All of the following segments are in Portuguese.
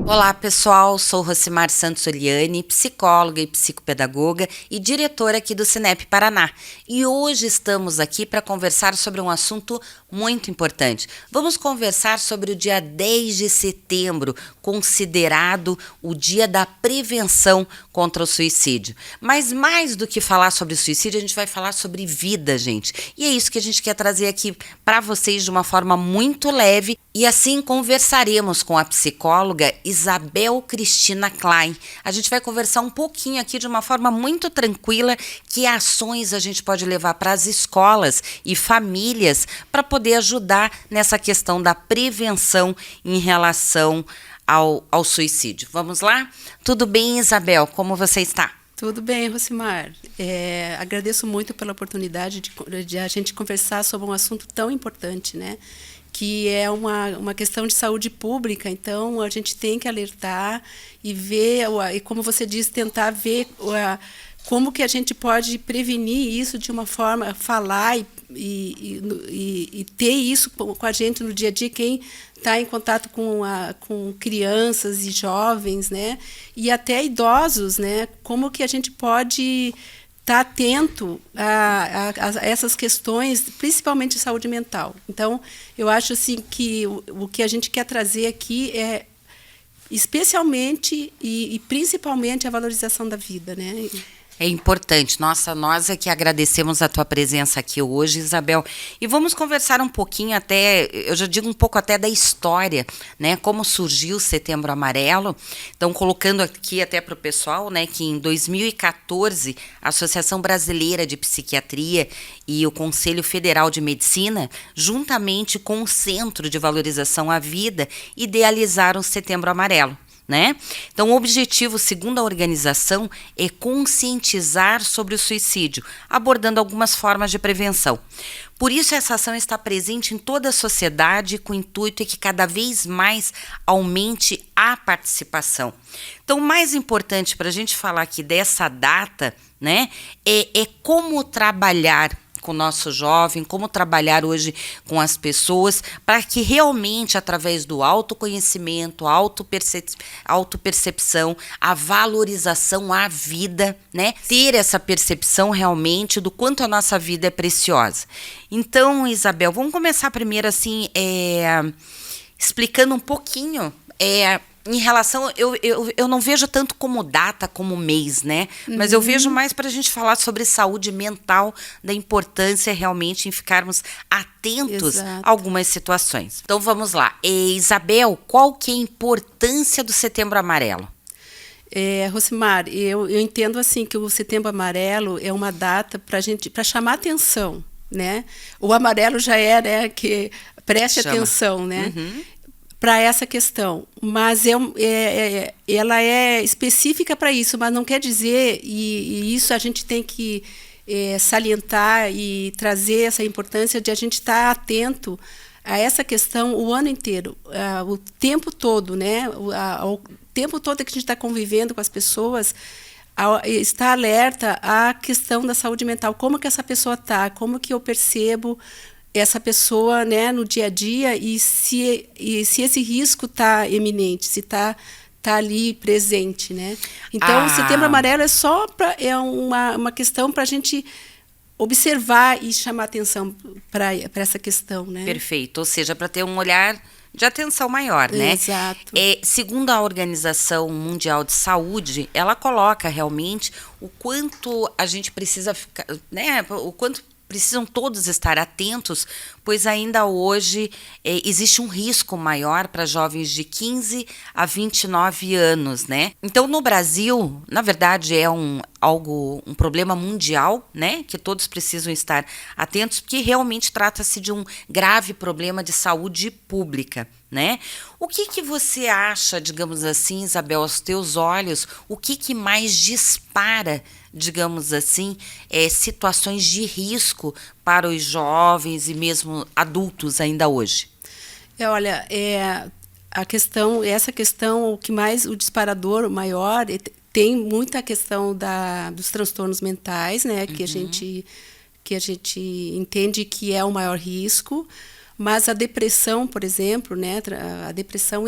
Olá pessoal, sou Rosimar Santos Oliani, psicóloga e psicopedagoga e diretora aqui do Cinep Paraná. E hoje estamos aqui para conversar sobre um assunto muito importante. Vamos conversar sobre o dia 10 de setembro, considerado o dia da prevenção contra o suicídio. Mas mais do que falar sobre suicídio, a gente vai falar sobre vida, gente. E é isso que a gente quer trazer aqui para vocês de uma forma muito leve. E assim conversaremos com a psicóloga Isabel Cristina Klein. A gente vai conversar um pouquinho aqui de uma forma muito tranquila que ações a gente pode levar para as escolas e famílias para poder ajudar nessa questão da prevenção em relação ao suicídio. Vamos lá? Tudo bem, Isabel? Como você está? Tudo bem, Rosimar. Agradeço muito pela oportunidade de a gente conversar sobre um assunto tão importante, né? Que é uma questão de saúde pública. Então, a gente tem que alertar e ver, e como você disse, tentar ver como que a gente pode prevenir isso de uma forma, falar e ter isso com a gente no dia a dia, quem está em contato com crianças e jovens, né? E até idosos, né? Como que a gente pode estar atento a essas questões, principalmente de saúde mental. Então, eu acho assim que o que a gente quer trazer aqui é especialmente e principalmente a valorização da vida, né? É importante. Nossa, nós é que agradecemos a tua presença aqui hoje, Isabel. E vamos conversar um pouquinho até, eu já digo um pouco até da história, né? Como surgiu o Setembro Amarelo. Então, colocando aqui até para o pessoal, né, que em 2014, a Associação Brasileira de Psiquiatria e o Conselho Federal de Medicina, juntamente com o Centro de Valorização à Vida, idealizaram o Setembro Amarelo. Né? Então, o objetivo, segundo a organização, é conscientizar sobre o suicídio, abordando algumas formas de prevenção. Por isso, essa ação está presente em toda a sociedade, com o intuito de que cada vez mais aumente a participação. Então, o mais importante para a gente falar aqui dessa data, né, é como trabalhar com o nosso jovem, como trabalhar hoje com as pessoas, para que realmente, através do autoconhecimento, a autopercepção, a valorização à vida, né, ter essa percepção realmente do quanto a nossa vida é preciosa. Então, Isabel, vamos começar primeiro assim, explicando um pouquinho, em relação, eu não vejo tanto como data, como mês, né? Mas eu vejo mais para a gente falar sobre saúde mental, da importância realmente em ficarmos atentos Exato. a algumas situações. Então vamos lá. Isabel, qual que é a importância do Setembro Amarelo? Rosimar, eu entendo assim que o Setembro Amarelo é uma data para chamar atenção, né? O amarelo já é, né, que preste atenção, né? Para essa questão, mas ela é específica para isso, mas não quer dizer, e isso a gente tem que salientar e trazer essa importância de a gente estar atento a essa questão o ano inteiro, o tempo todo, né? O tempo todo que a gente está convivendo com as pessoas, está alerta à questão da saúde mental, como que essa pessoa está, como que eu percebo essa pessoa, né, no dia a dia e se esse risco está eminente, se está ali presente, né? Então, o Setembro Amarelo é só uma questão para a gente observar e chamar atenção para essa questão, né? Perfeito, ou seja, para ter um olhar de atenção maior, né? Exato. Segundo a Organização Mundial de Saúde, ela coloca realmente o quanto a gente precisa ficar, né? O quanto precisam todos estar atentos, pois ainda hoje existe um risco maior para jovens de 15 a 29 anos, né? Então, no Brasil, na verdade, é um problema mundial, né? Que todos precisam estar atentos, porque realmente trata-se de um grave problema de saúde pública, né? O que você acha, digamos assim, Isabel, aos teus olhos, o que mais dispara, digamos assim, situações de risco para os jovens e mesmo adultos ainda hoje? Olha, essa questão, o disparador o maior, tem muita questão dos transtornos mentais, né, que a gente entende que é o maior risco, Mas a depressão, por exemplo, né, a depressão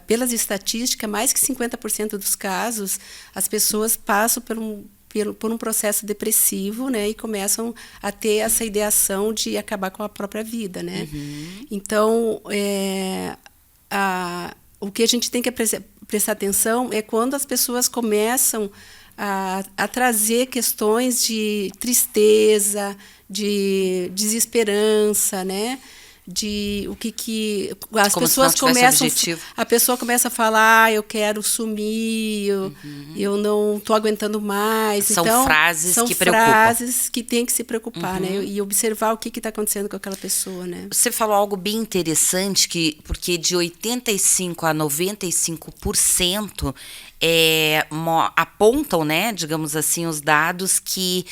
pelas estatísticas, mais que 50% dos casos, as pessoas passam por um processo depressivo, né, e começam a ter essa ideação de acabar com a própria vida, né? Então, o que a gente tem que prestar atenção é quando as pessoas começam a trazer questões de tristeza, de desesperança, né? De o que as Como pessoas se não começam, objetivo. a pessoa começa a falar, eu quero sumir, eu não estou aguentando mais. São então, frases são que preocupam. frases que tem que se preocupar, né? E observar o que está acontecendo com aquela pessoa, né? Você falou algo bem interessante, porque de 85% a 95% apontam, né, digamos assim, os dados que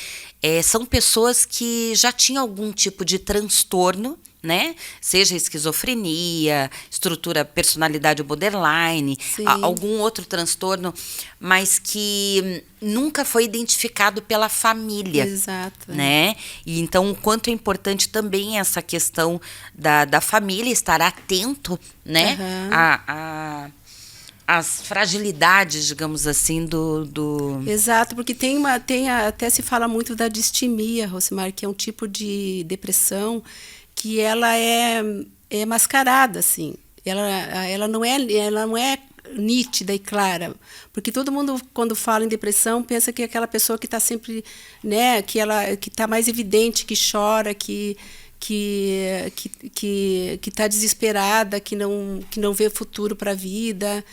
são pessoas que já tinham algum tipo de transtorno, né? Seja esquizofrenia, personalidade borderline, algum outro transtorno, mas que nunca foi identificado pela família. Exato. Né? E então, o quanto é importante também essa questão da família estar atento, né? As fragilidades, digamos assim, do... Exato, porque até se fala muito da distimia, Rosimar, que é um tipo de depressão que ela é mascarada, assim. Ela não é nítida e clara, porque todo mundo, quando fala em depressão, pensa que é aquela pessoa que está sempre, né, que está mais evidente, que chora, que está desesperada, que não vê futuro para a vida.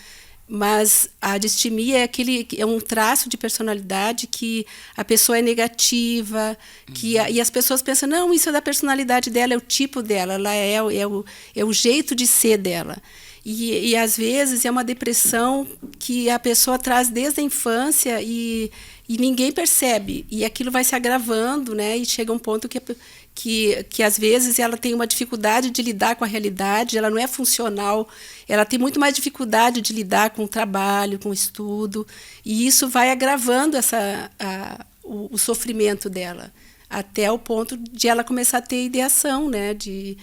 Mas a distimia é um traço de personalidade que a pessoa é negativa, e as pessoas pensam, não, isso é da personalidade dela, é o tipo dela, ela é o jeito de ser dela. E às vezes é uma depressão que a pessoa traz desde a infância e ninguém percebe. E aquilo vai se agravando, né? E chega um ponto que às vezes ela tem uma dificuldade de lidar com a realidade, ela não é funcional, ela tem muito mais dificuldade de lidar com o trabalho, com o estudo, e isso vai agravando o sofrimento dela, até o ponto de ela começar a ter ideação, né, de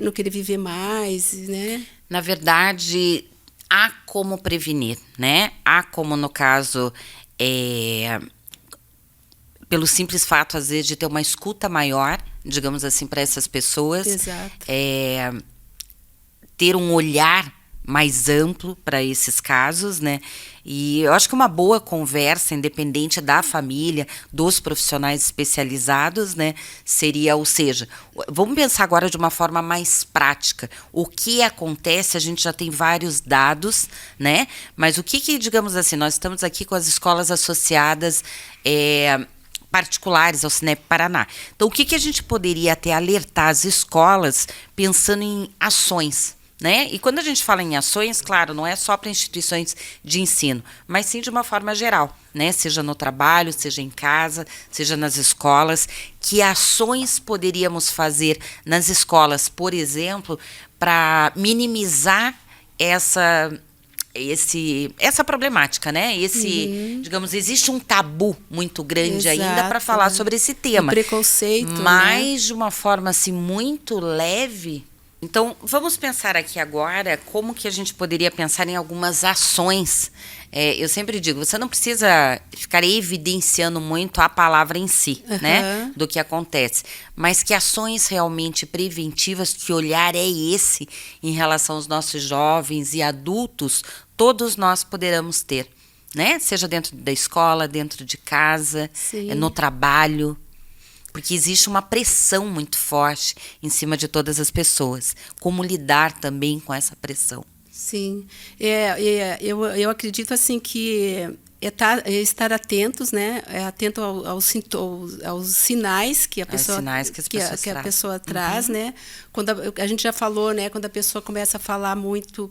não querer viver mais, né? Na verdade, há como prevenir, né? Há como, no caso, pelo simples fato, às vezes, de ter uma escuta maior, digamos assim, para essas pessoas. Exato. Ter um olhar mais amplo para esses casos, né? E eu acho que uma boa conversa, independente da família, dos profissionais especializados, né? Seria, ou seja, vamos pensar agora de uma forma mais prática. O que acontece, a gente já tem vários dados, né? Mas o que digamos assim, nós estamos aqui com as escolas associadas particulares ao Cinep Paraná. Então, o que a gente poderia até alertar as escolas pensando em ações, né? E quando a gente fala em ações, claro, não é só para instituições de ensino, mas sim de uma forma geral, né? Seja no trabalho, seja em casa, seja nas escolas. Que ações poderíamos fazer nas escolas, por exemplo, para minimizar essa problemática, né? Digamos, existe um tabu muito grande ainda para falar sobre esse tema. O preconceito, mas, né? De uma forma assim muito leve. Então, vamos pensar aqui agora como que a gente poderia pensar em algumas ações. Eu sempre digo, você não precisa ficar evidenciando muito a palavra em si, né, do que acontece, mas que ações realmente preventivas, que olhar é esse em relação aos nossos jovens e adultos, todos nós poderemos ter, né, seja dentro da escola, dentro de casa, no trabalho. Porque existe uma pressão muito forte em cima de todas as pessoas. Como lidar também com essa pressão? Sim. Eu acredito assim que estar atentos, né? Atento aos sinais que a pessoa, que a pessoa traz, né? Quando a gente já falou, né? Quando a pessoa começa a falar muito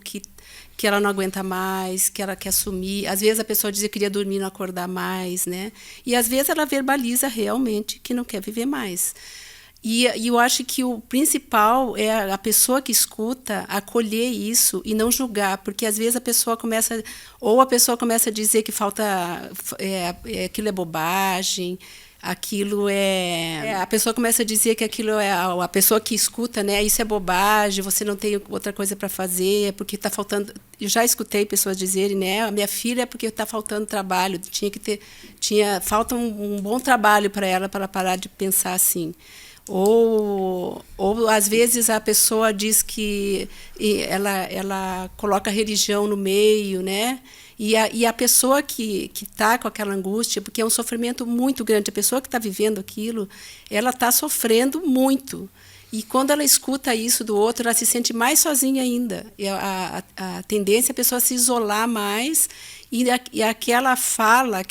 que ela não aguenta mais, que ela quer sumir. Às vezes a pessoa diz que queria dormir e não acordar mais, né? E às vezes ela verbaliza realmente que não quer viver mais. E eu acho que o principal é a pessoa que escuta acolher isso e não julgar, porque às vezes a pessoa começa a dizer que falta aquilo é bobagem, aquilo a pessoa começa a dizer que aquilo é a pessoa que escuta, né? Isso é bobagem, você não tem outra coisa para fazer, porque está faltando. Eu já escutei pessoas dizerem, né? A minha filha é porque está faltando trabalho, falta um bom trabalho para ela parar de pensar assim. Ou às vezes a pessoa diz que ela coloca a religião no meio, né? E a pessoa que está com aquela angústia, porque é um sofrimento muito grande, a pessoa que está vivendo aquilo, ela está sofrendo muito. E quando ela escuta isso do outro, ela se sente mais sozinha ainda. E a tendência é a pessoa se isolar mais, e aquela fala,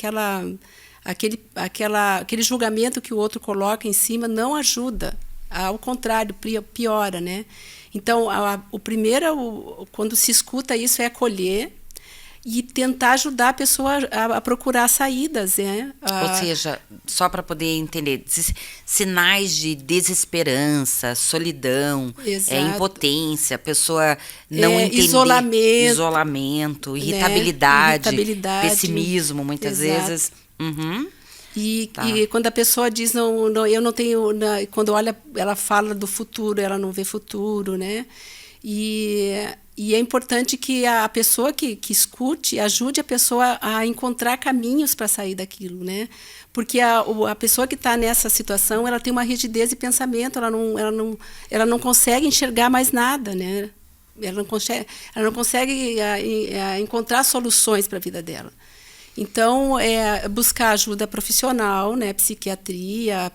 aquele julgamento que o outro coloca em cima não ajuda. Ao contrário, piora, né? Então, o primeiro, quando se escuta isso, é acolher e tentar ajudar a pessoa a procurar saídas, né? Ou seja, só para poder entender, sinais de desesperança, solidão, impotência, a pessoa não entender, isolamento, irritabilidade, pessimismo, muitas vezes. Uhum. E quando a pessoa diz não, eu não tenho, quando ela fala do futuro, ela não vê futuro, né? E é importante que a pessoa que escute ajude a pessoa a encontrar caminhos para sair daquilo, né? Porque a pessoa que está nessa situação, ela tem uma rigidez de pensamento, ela não consegue enxergar mais nada, né? Ela não consegue encontrar soluções para a vida dela. Então, buscar ajuda profissional, né? Psiquiatria,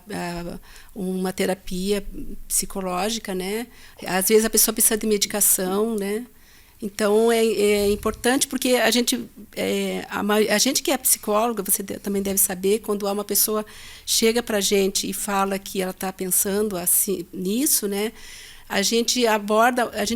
uma terapia psicológica, né? Às vezes a pessoa precisa de medicação, né? Então, é importante porque a gente que é psicóloga, você também deve saber, quando uma pessoa chega para a gente e fala que ela está pensando assim, nisso, né? A gente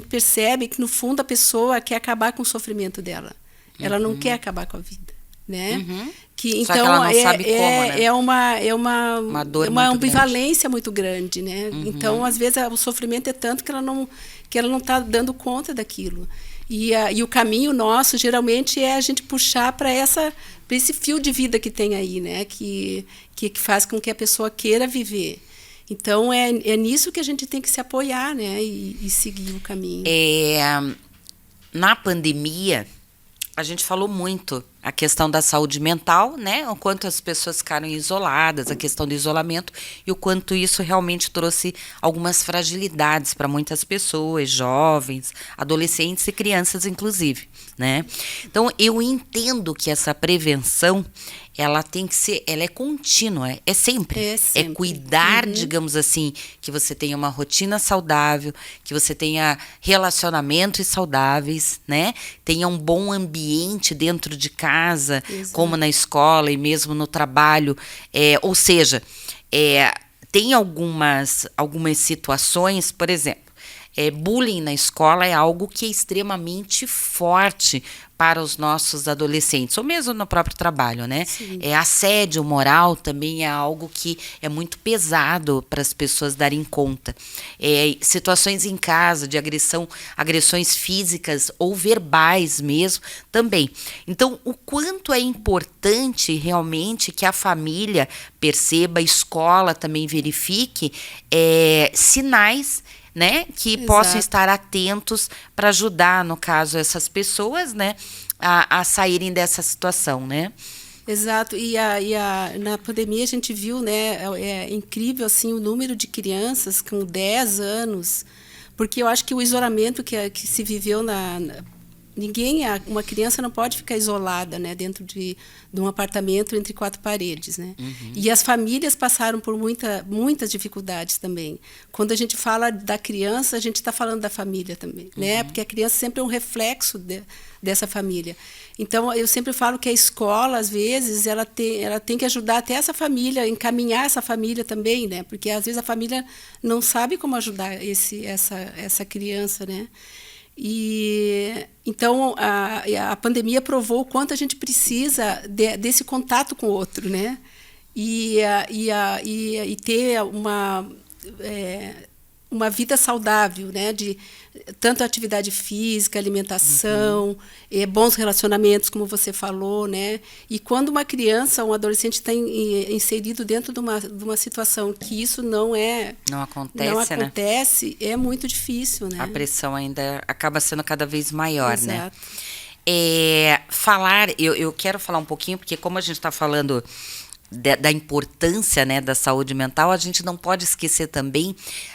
percebe que, no fundo, a pessoa quer acabar com o sofrimento dela. Ela não quer acabar com a vida. Né? Uhum. Então, só que ela não sabe como, né? É uma ambivalência muito grande, né? Uhum. Então, às vezes, o sofrimento é tanto que ela não está dando conta daquilo. E o caminho nosso, geralmente, é a gente puxar para esse fio de vida que tem aí, né? Que faz com que a pessoa queira viver. Então, é nisso que a gente tem que se apoiar, né? E seguir o caminho. Na pandemia, a gente falou muito a questão da saúde mental, né? O quanto as pessoas ficaram isoladas, a questão do isolamento e o quanto isso realmente trouxe algumas fragilidades para muitas pessoas, jovens, adolescentes e crianças, inclusive, né? Então, eu entendo que essa prevenção, ela tem que ser, ela é contínua, é sempre. É cuidar, digamos assim, que você tenha uma rotina saudável, que você tenha relacionamentos saudáveis, né? Tenha um bom ambiente dentro de casa, como na escola e mesmo no trabalho. Ou seja, tem algumas situações, por exemplo, bullying na escola é algo que é extremamente forte para os nossos adolescentes, ou mesmo no próprio trabalho, né? Assédio moral também é algo que é muito pesado para as pessoas darem conta. Situações em casa de agressões físicas ou verbais mesmo, também. Então, o quanto é importante realmente que a família perceba, a escola também verifique sinais, né, que possam estar atentos para ajudar, no caso, essas pessoas, né, a saírem dessa situação, né? Exato. Na pandemia a gente viu, né, é incrível assim o número de crianças com 10 anos, porque eu acho que o isolamento que se viveu uma criança não pode ficar isolada, né, dentro de um apartamento entre 4 paredes, né? E as famílias passaram por muitas dificuldades também. Quando a gente fala da criança, a gente está falando da família também, né? Porque a criança sempre é um reflexo dessa família. Então, eu sempre falo que a escola, às vezes, ela tem que ajudar até essa família, encaminhar essa família também, né? Porque, às vezes, a família não sabe como ajudar essa criança, né? Então, a pandemia provou o quanto a gente precisa desse contato com o outro, né? E ter uma vida saudável, né? De tanto atividade física, alimentação, bons relacionamentos, como você falou, né? E quando uma criança, um adolescente está inserido dentro de uma situação que isso não acontece, é muito difícil, né? A pressão ainda acaba sendo cada vez maior, Exato. né? Eu quero falar um pouquinho, porque como a gente está falando da importância, né, da saúde mental, a gente não pode esquecer também,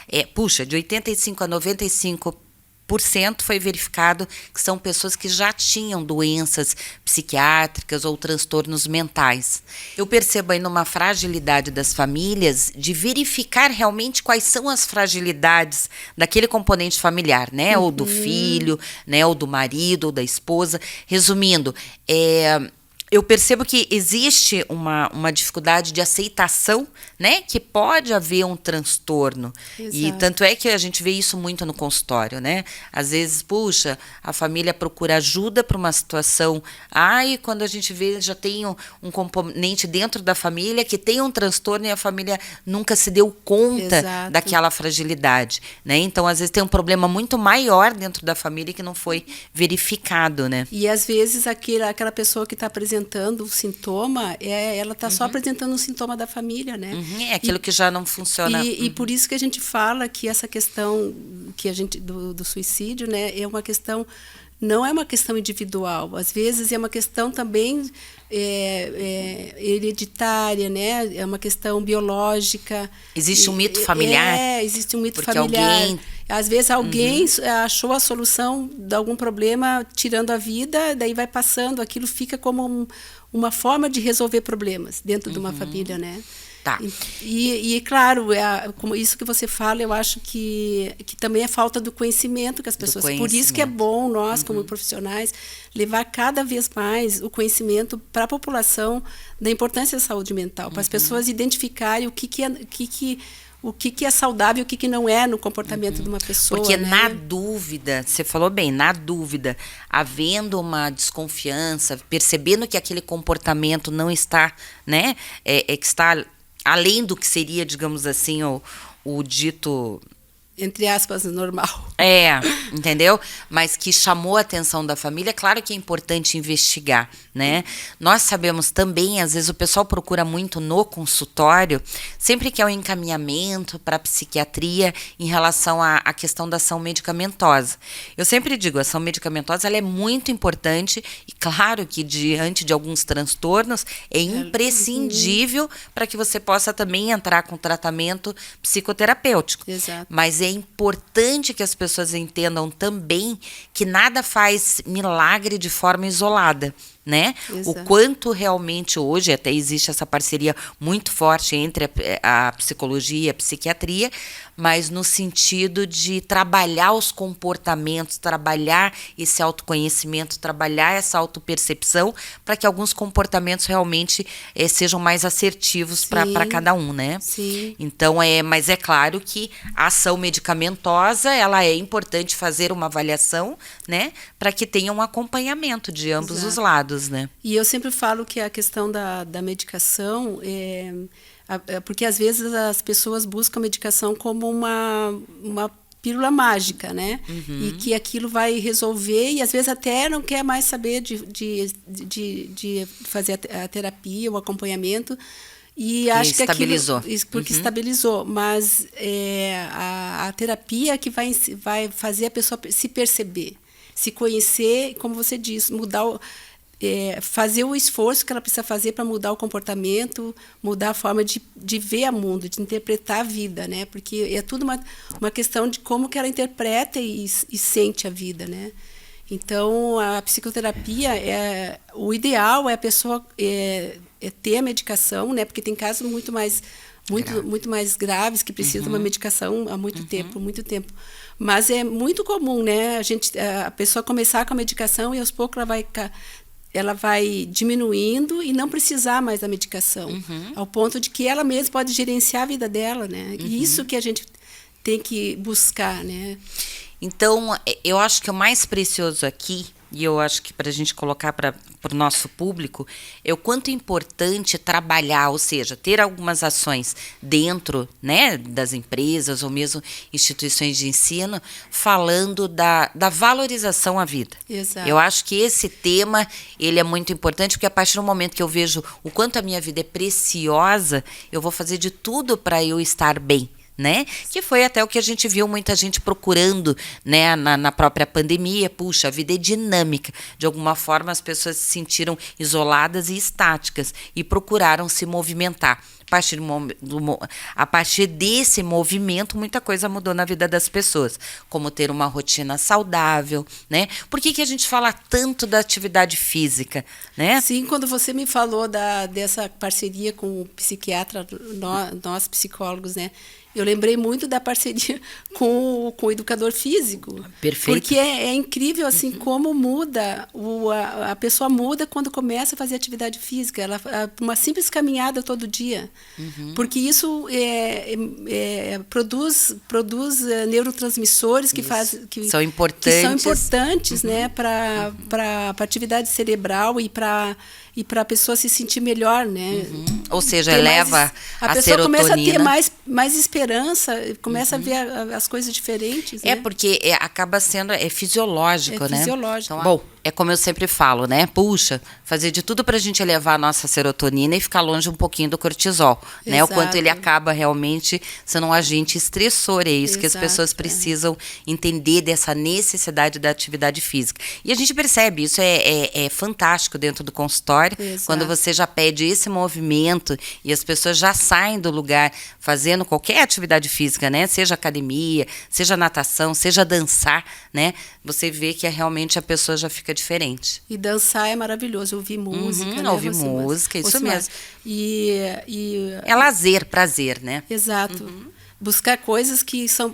de 85% a 95% foi verificado que são pessoas que já tinham doenças psiquiátricas ou transtornos mentais. Eu percebo aí numa fragilidade das famílias de verificar realmente quais são as fragilidades daquele componente familiar, né, ou do filho, né, ou do marido, ou da esposa. Resumindo, eu percebo que existe uma dificuldade de aceitação, né? Que pode haver um transtorno. Exato. E tanto é que a gente vê isso muito no consultório, né? Às vezes, a família procura ajuda para uma situação. E quando a gente vê, já tem um componente dentro da família que tem um transtorno e a família nunca se deu conta Exato. daquela fragilidade, né? Então, às vezes, tem um problema muito maior dentro da família que não foi verificado, né? E, às vezes, aquela pessoa que está apresentando o sintoma, ela está só apresentando um sintoma da família, né? É aquilo que já não funciona. E por isso que a gente fala que essa questão do suicídio, né, não é uma questão individual. Às vezes é uma questão também hereditária, né? É uma questão biológica. Existe um mito familiar? Existe um mito familiar. Às vezes alguém achou a solução de algum problema tirando a vida, daí vai passando, aquilo fica como uma forma de resolver problemas dentro de uma família, né? Tá. E claro, como isso que você fala, eu acho que também é falta do conhecimento que as pessoas... Por isso que é bom nós, como profissionais, levar cada vez mais o conhecimento para a população da importância da saúde mental, para as pessoas identificarem o que é saudável e o que não é no comportamento de uma pessoa. Porque, né? na dúvida, você falou bem, na dúvida, havendo uma desconfiança, percebendo que aquele comportamento não está, né, que está além do que seria, digamos assim, o dito... Entre aspas, normal. Entendeu? Mas que chamou a atenção da família, claro que é importante investigar, né? Nós sabemos também, às vezes o pessoal procura muito no consultório, sempre que é um encaminhamento para a psiquiatria em relação à questão da ação medicamentosa. Eu sempre digo, a ação medicamentosa ela é muito importante e claro que diante de alguns transtornos é imprescindível para que você possa também entrar com tratamento psicoterapêutico. Exato. Mas é importante que as pessoas entendam também que nada faz milagre de forma isolada, né? Exato. O quanto realmente hoje até existe essa parceria muito forte entre a psicologia e a psiquiatria, mas no sentido de trabalhar os comportamentos, trabalhar esse autoconhecimento, trabalhar essa autopercepção para que alguns comportamentos realmente sejam mais assertivos para cada um, né? Sim. Então, mas é claro que a ação medicamentosa, ela é importante fazer uma avaliação, né? Para que tenha um acompanhamento de ambos os lados, né? E eu sempre falo que a questão da medicação porque às vezes as pessoas buscam a medicação como uma pílula mágica, né? E que aquilo vai resolver e às vezes até não quer mais saber de fazer a terapia, o acompanhamento. E acho que estabilizou. Porque estabilizou, mas a terapia que vai fazer a pessoa se perceber, se conhecer, como você disse, fazer o esforço que ela precisa fazer para mudar o comportamento, mudar a forma de ver o mundo, de interpretar a vida, né? Porque é tudo uma questão de como que ela interpreta e sente a vida, né? Então, a psicoterapia, o ideal é a pessoa ter a medicação, né? Porque tem casos muito mais graves que precisam de uma medicação há muito tempo. Mas é muito comum, né? A pessoa começar com a medicação e aos poucos ela vai diminuindo e não precisar mais da medicação, ao ponto de que ela mesma pode gerenciar a vida dela, né? E isso que a gente tem que buscar, né? Então, eu acho que o mais precioso aqui, e eu acho que para a gente colocar para o nosso público é o quanto é importante trabalhar, ou seja, ter algumas ações dentro, né, das empresas ou mesmo instituições de ensino, falando da valorização à vida. Exato. Eu acho que esse tema ele é muito importante, porque a partir do momento que eu vejo o quanto a minha vida é preciosa, eu vou fazer de tudo para eu estar bem. Né? Que foi até o que a gente viu muita gente procurando, né, na própria pandemia. Puxa, a vida é dinâmica. De alguma forma, as pessoas se sentiram isoladas e estáticas e procuraram se movimentar. A partir desse movimento, muita coisa mudou na vida das pessoas, como ter uma rotina saudável, né? Por que a gente fala tanto da atividade física, né? Sim, quando você me falou dessa parceria com o psiquiatra, nós psicólogos, né? Eu lembrei muito da parceria com o educador físico. Perfeito. Porque é incrível assim como muda, a pessoa muda quando começa a fazer atividade física. Uma simples caminhada todo dia. Porque isso produz neurotransmissores que são importantes né, para a atividade cerebral e para a pessoa se sentir melhor, né? Ou seja, eleva a pessoa serotonina. Começa a ter mais esperança, começa a ver as coisas diferentes. É, né? porque acaba sendo fisiológico, né? Fisiológico. Então, bom, é como eu sempre falo, né? Puxa, fazer de tudo para a gente elevar a nossa serotonina e ficar longe um pouquinho do cortisol, né? O quanto ele acaba realmente sendo um agente estressor. É isso que as pessoas precisam entender dessa necessidade da atividade física. E a gente percebe, isso é fantástico dentro do consultório, quando você já pede esse movimento e as pessoas já saem do lugar fazendo qualquer atividade física, né? Seja academia, seja natação, seja dançar, né? Você vê que realmente a pessoa já fica diferente. E dançar é maravilhoso, ouvir música, né? Ouvir música, isso mesmo. E é lazer, prazer, né? Exato. Buscar coisas que são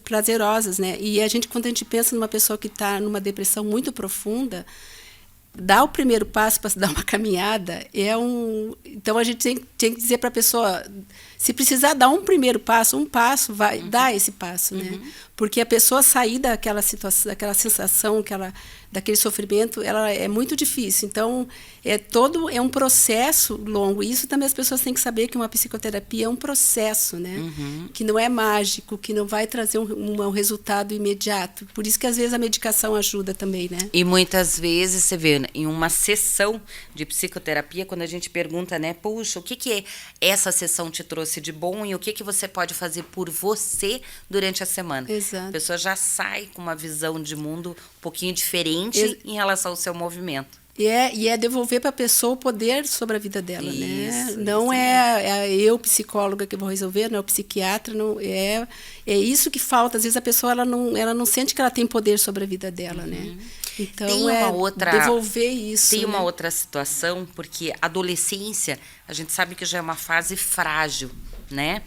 prazerosas, né? E quando a gente pensa numa pessoa que está numa depressão muito profunda, dar o primeiro passo para dar uma caminhada então a gente tem que dizer para a pessoa, se precisar dar um primeiro passo, vai dar esse passo, né? Porque a pessoa sair daquela situação, daquela sensação, daquele sofrimento, ela é muito difícil. Então é um processo longo. E isso também as pessoas têm que saber, que uma psicoterapia é um processo, né? Que não é mágico, que não vai trazer um resultado imediato. Por isso que às vezes a medicação ajuda também, né? E muitas vezes você vê em uma sessão de psicoterapia, quando a gente pergunta, né, puxa, o que essa sessão te trouxe de bom e o que você pode fazer por você durante a semana? Exato. A pessoa já sai com uma visão de mundo um pouquinho diferente em relação ao seu movimento. E é devolver para a pessoa o poder sobre a vida dela, né? Não é eu, psicóloga, que vou resolver, não é o psiquiatra, não é isso que falta. Às vezes a pessoa ela não sente que ela tem poder sobre a vida dela, né? Então devolver isso. Tem uma outra situação, porque a adolescência, a gente sabe que já é uma fase frágil, né?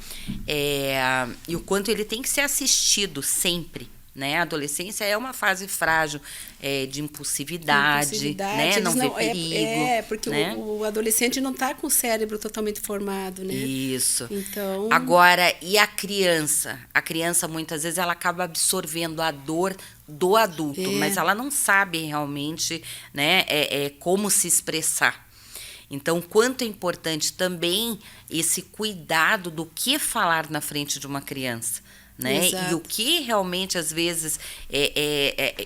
E o quanto ele tem que ser assistido sempre. Né? A adolescência é uma fase frágil, de impulsividade, né? Não vê perigo. Porque né? o adolescente não está com o cérebro totalmente formado, né? Isso. Então... Agora, e a criança? A criança, muitas vezes, ela acaba absorvendo a dor do adulto, mas ela não sabe realmente, né, como se expressar. Então, quanto é importante também esse cuidado do que falar na frente de uma criança. Né? E o que realmente, às vezes,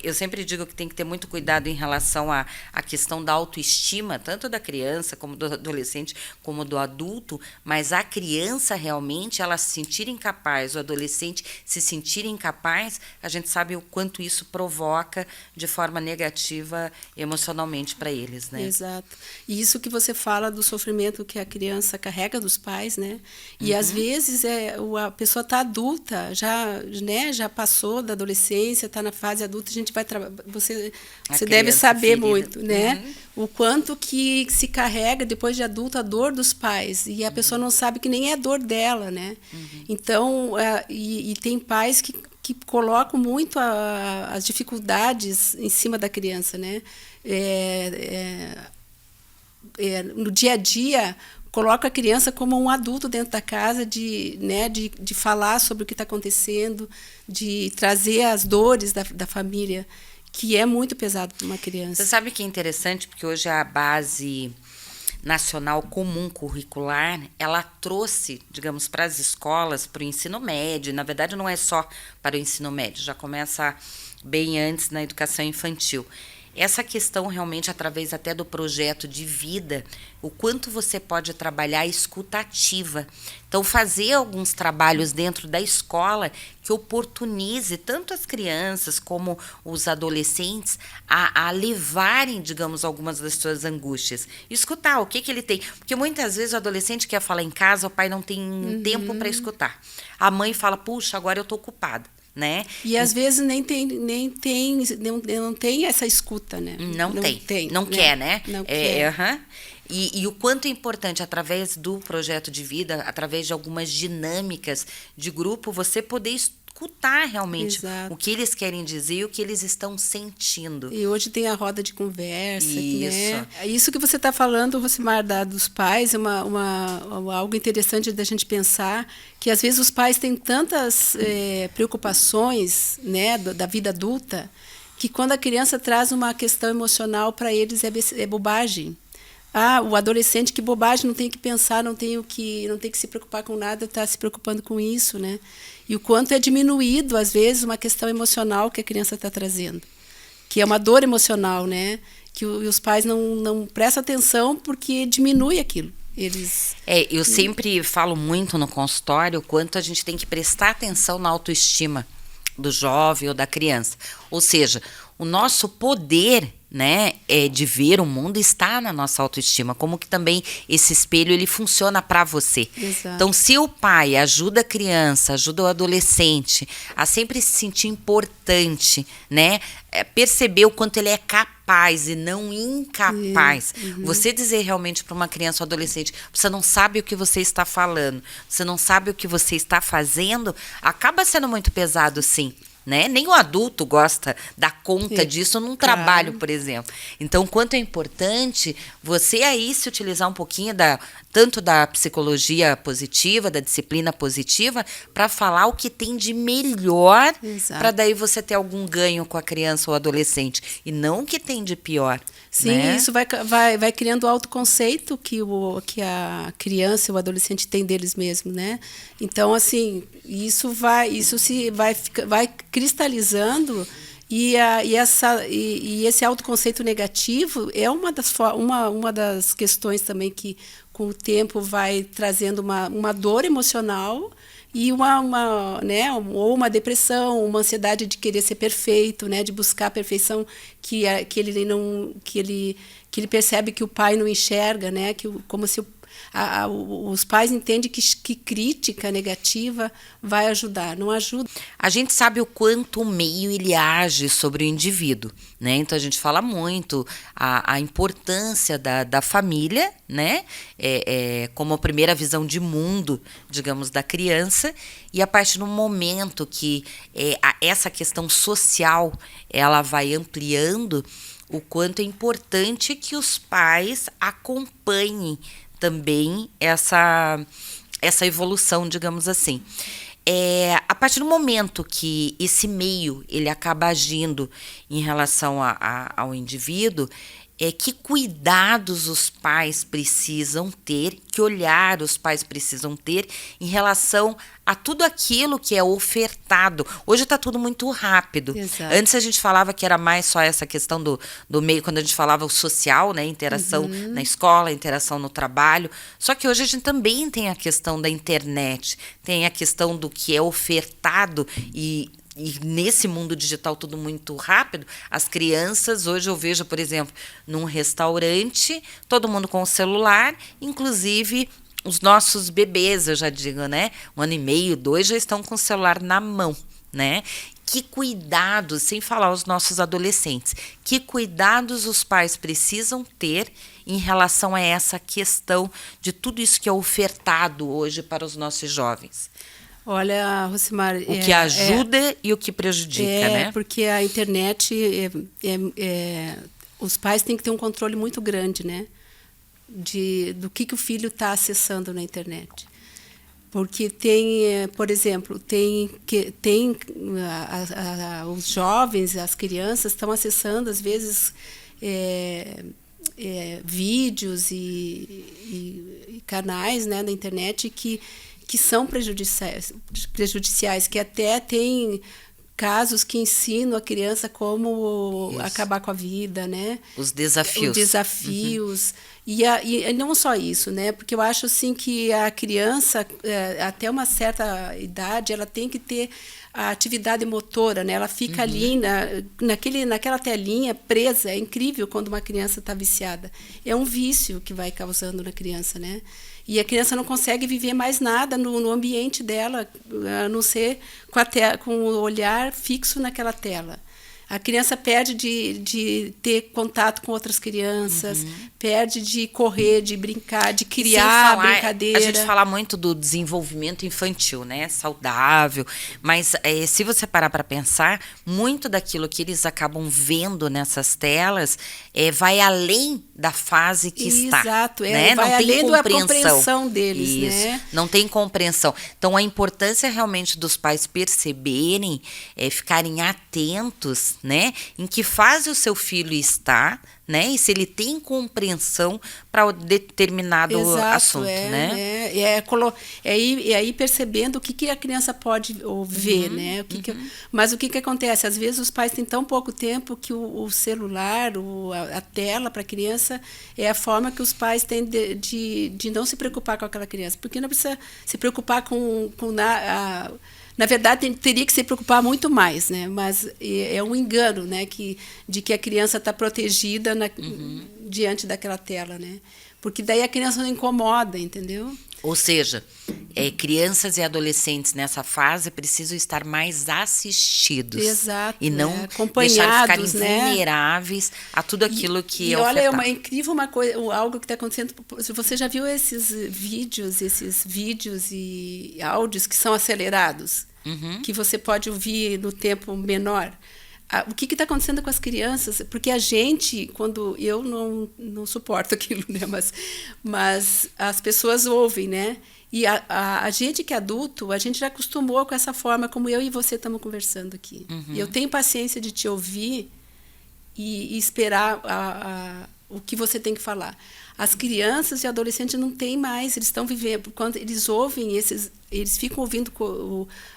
eu sempre digo que tem que ter muito cuidado em relação à questão da autoestima, tanto da criança, como do adolescente, como do adulto, mas a criança realmente, ela se sentir incapaz, o adolescente se sentir incapaz, a gente sabe o quanto isso provoca de forma negativa emocionalmente para eles, né? Exato. E isso que você fala do sofrimento que a criança carrega dos pais, né? E às vezes a pessoa está adulta, já passou da adolescência, está na fase adulta, a gente vai você deve saber ferida. Muito, né? O quanto que se carrega depois de adulto a dor dos pais, e a pessoa não sabe que nem é a dor dela, né? Então, e tem pais que colocam muito as dificuldades em cima da criança, né? No dia a dia, coloca a criança como um adulto dentro da casa, de falar sobre o que está acontecendo, de trazer as dores da família, que é muito pesado para uma criança. Você sabe que é interessante, porque hoje a Base Nacional Comum Curricular, ela trouxe, digamos, para as escolas, para o ensino médio, na verdade não é só para o ensino médio, já começa bem antes na educação infantil. Essa questão realmente, através até do projeto de vida, o quanto você pode trabalhar a escuta ativa. Então, fazer alguns trabalhos dentro da escola que oportunize tanto as crianças como os adolescentes a levarem, digamos, algumas das suas angústias. Escutar o que ele tem. Porque muitas vezes o adolescente quer falar em casa, o pai não tem tempo para escutar. A mãe fala, puxa, agora eu estou ocupada. Né? E às vezes não tem essa escuta, né? Não tem. Não quer, né? Não quer. E o quanto é importante, através do projeto de vida, através de algumas dinâmicas de grupo, você poder escutar realmente o que eles querem dizer e o que eles estão sentindo. E hoje tem a roda de conversa. Isso. Né? Isso que você está falando, Rosimar, dos pais, é algo interessante da gente pensar, que às vezes os pais têm tantas preocupações, né, da vida adulta, que quando a criança traz uma questão emocional, para eles é bobagem. O adolescente, que bobagem, não tem que pensar, não tem que se preocupar com nada, está se preocupando com isso, né? E o quanto é diminuído, às vezes, uma questão emocional que a criança está trazendo, que é uma dor emocional, né? Que os pais não prestam atenção porque diminui aquilo. Eu sempre falo muito no consultório o quanto a gente tem que prestar atenção na autoestima do jovem ou da criança. Ou seja, o nosso poder, né, de ver o mundo está na nossa autoestima, como que também esse espelho ele funciona para você. Exato. Então, se o pai ajuda a criança, ajuda o adolescente a sempre se sentir importante, né, perceber o quanto ele é capaz e não incapaz. Você dizer realmente para uma criança ou adolescente, você não sabe o que você está falando, você não sabe o que você está fazendo, acaba sendo muito pesado, sim. Né? Nem o adulto gosta da conta disso num trabalho, por exemplo. Então, quanto é importante você aí se utilizar um pouquinho tanto da psicologia positiva, da disciplina positiva, para falar o que tem de melhor, para daí você ter algum ganho com a criança ou adolescente, e não o que tem de pior. Sim, né? Isso vai criando o autoconceito que a criança e o adolescente tem deles mesmos, né? Então, assim, isso vai cristalizando e esse autoconceito negativo é uma das questões também que, com o tempo, vai trazendo uma dor emocional e uma depressão, uma ansiedade de querer ser perfeito, né, de buscar a perfeição que ele percebe que o pai não enxerga, né, como se os pais entendem que crítica negativa vai ajudar, não ajuda. A gente sabe o quanto o meio ele age sobre o indivíduo, né? Então a gente fala muito a importância da família, né? Como a primeira visão de mundo, digamos, da criança, e a partir do momento que essa questão social ela vai ampliando, o quanto é importante que os pais acompanhem também essa evolução, digamos assim. A partir do momento que esse meio ele acaba agindo em relação ao indivíduo, que cuidados os pais precisam ter, que olhar os pais precisam ter em relação a tudo aquilo que é ofertado. Hoje está tudo muito rápido. Exato. Antes a gente falava que era mais só essa questão do meio, quando a gente falava o social, né, interação na escola, interação no trabalho. Só que hoje a gente também tem a questão da internet, tem a questão do que é ofertado e nesse mundo digital tudo muito rápido, as crianças, hoje eu vejo, por exemplo, num restaurante, todo mundo com o celular, inclusive os nossos bebês, eu já digo, né? 1 ano e meio, 2, já estão com o celular na mão, né? Que cuidados, sem falar os nossos adolescentes, que cuidados os pais precisam ter em relação a essa questão de tudo isso que é ofertado hoje para os nossos jovens? Olha, Rosimar... O que ajuda e o que prejudica, né? Porque a internet... os pais têm que ter um controle muito grande, né? Do que o filho está acessando na internet. Porque tem, por exemplo, os jovens, as crianças estão acessando, às vezes, vídeos e canais, né, na internet que são prejudiciais, que até tem casos que ensinam a criança como acabar com a vida, né? Os desafios. Os desafios. E não só isso, né? Porque eu acho assim que a criança, até uma certa idade, ela tem que ter a atividade motora, né? Ela fica ali naquela telinha presa. É incrível quando uma criança está viciada. É um vício que vai causando na criança, né? E a criança não consegue viver mais nada no ambiente dela, a não ser com o olhar fixo naquela tela. A criança perde de ter contato com outras crianças, perde de correr, de brincar, de criar brincadeira. A gente fala muito do desenvolvimento infantil, né? Saudável. Mas se você parar para pensar, muito daquilo que eles acabam vendo nessas telas vai além da fase que está. Exato, né? Vai não tem além da compreensão deles. Isso, né? Não tem compreensão. Então, a importância realmente dos pais perceberem, ficarem atentos, né, em que fase o seu filho está, né, e se ele tem compreensão para determinado assunto, né? E aí percebendo o que a criança pode ver, né? Mas o que acontece? Às vezes os pais têm tão pouco tempo que o celular, a tela para a criança é a forma que os pais têm de não se preocupar com aquela criança, porque não precisa se preocupar na verdade, teria que se preocupar muito mais, né? Mas é um engano, né? De que a criança está protegida diante daquela tela, né? Porque daí a criança não incomoda, entendeu? Ou seja, crianças e adolescentes nessa fase precisam estar mais assistidos. Exato. E não acompanhados, ficarem vulneráveis a tudo aquilo que é olha, ofertado. é incrível uma coisa, algo que está acontecendo. Você já viu esses vídeos e áudios que são acelerados? Que você pode ouvir no tempo menor? O que está acontecendo com as crianças? Porque a gente, quando eu não suporto aquilo, né? Mas as pessoas ouvem, né? E a gente que é adulto, a gente já acostumou com essa forma como eu e você estamos conversando aqui. E eu tenho paciência de te ouvir e esperar o que você tem que falar. As crianças e adolescentes não têm mais, eles estão vivendo, quando eles ouvem eles ficam ouvindo